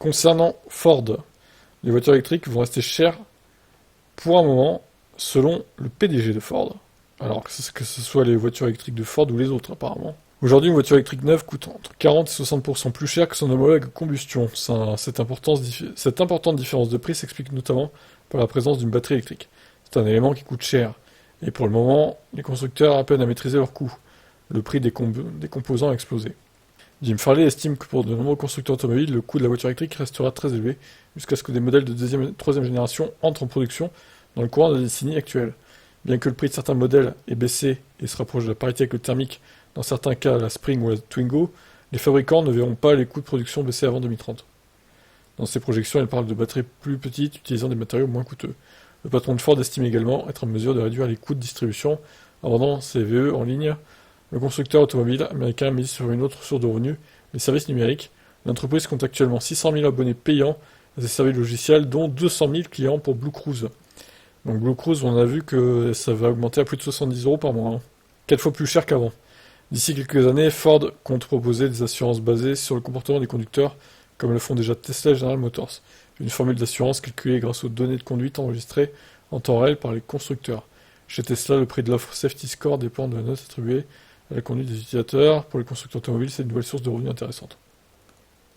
Concernant Ford, les voitures électriques vont rester chères pour un moment, selon le PDG de Ford. Alors que ce soit les voitures électriques de Ford ou les autres, apparemment. Aujourd'hui, une voiture électrique neuve coûte entre 40 et 60% plus cher que son homologue à combustion. Cette importante différence de prix s'explique notamment par la présence d'une batterie électrique. C'est un élément qui coûte cher. Et pour le moment, les constructeurs peinent à maîtriser leurs coûts. Le prix des composants a explosé. Jim Farley estime que pour de nombreux constructeurs automobiles, le coût de la voiture électrique restera très élevé jusqu'à ce que des modèles de deuxième et troisième génération entrent en production dans le courant de la décennie actuelle. Bien que le prix de certains modèles ait baissé et se rapproche de la parité avec le thermique, dans certains cas la Spring ou la Twingo, les fabricants ne verront pas les coûts de production baisser avant 2030. Dans ces projections, il parle de batteries plus petites utilisant des matériaux moins coûteux. Le patron de Ford estime également être en mesure de réduire les coûts de distribution en vendant ses VE en ligne. Le constructeur automobile américain mise sur une autre source de revenus, les services numériques. L'entreprise compte actuellement 600 000 abonnés payants à ses services logiciels, dont 200 000 clients pour Blue Cruise. Donc Blue Cruise, on a vu que ça va augmenter à plus de 70 € par mois, 4 fois plus cher qu'avant. D'ici quelques années, Ford compte proposer des assurances basées sur le comportement des conducteurs, comme le font déjà Tesla et General Motors. Une formule d'assurance calculée grâce aux données de conduite enregistrées en temps réel par les constructeurs. Chez Tesla, le prix de l'offre Safety Score dépend de la note attribuée à la conduite des utilisateurs. Pour les constructeurs automobiles, c'est une nouvelle source de revenus intéressante.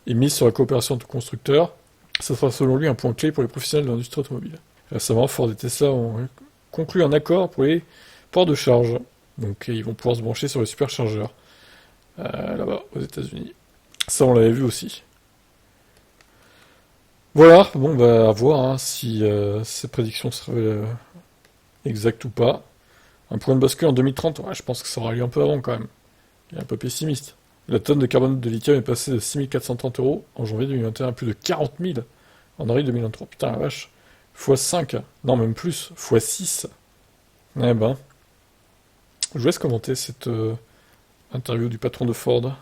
Il mise sur la coopération entre constructeurs. Ça sera selon lui un point clé pour les professionnels de l'industrie automobile. Récemment, Ford et Tesla ont conclu un accord pour les ports de charge. Donc ils vont pouvoir se brancher sur les superchargeurs. Là-bas, aux États-Unis. Ça, on l'avait vu aussi. Voilà, bon, bah, à voir hein, si ces prédictions seraient exactes ou pas. Un point de bascule en 2030, ouais, je pense que ça aura lieu un peu avant quand même. Il est un peu pessimiste. La tonne de carbone de lithium est passée de 6 430 € en janvier 2021 à plus de 40 000 en avril 2023. Putain la vache. x5. Non, même plus. x6. Eh ben. Je vous laisse commenter cette interview du patron de Ford.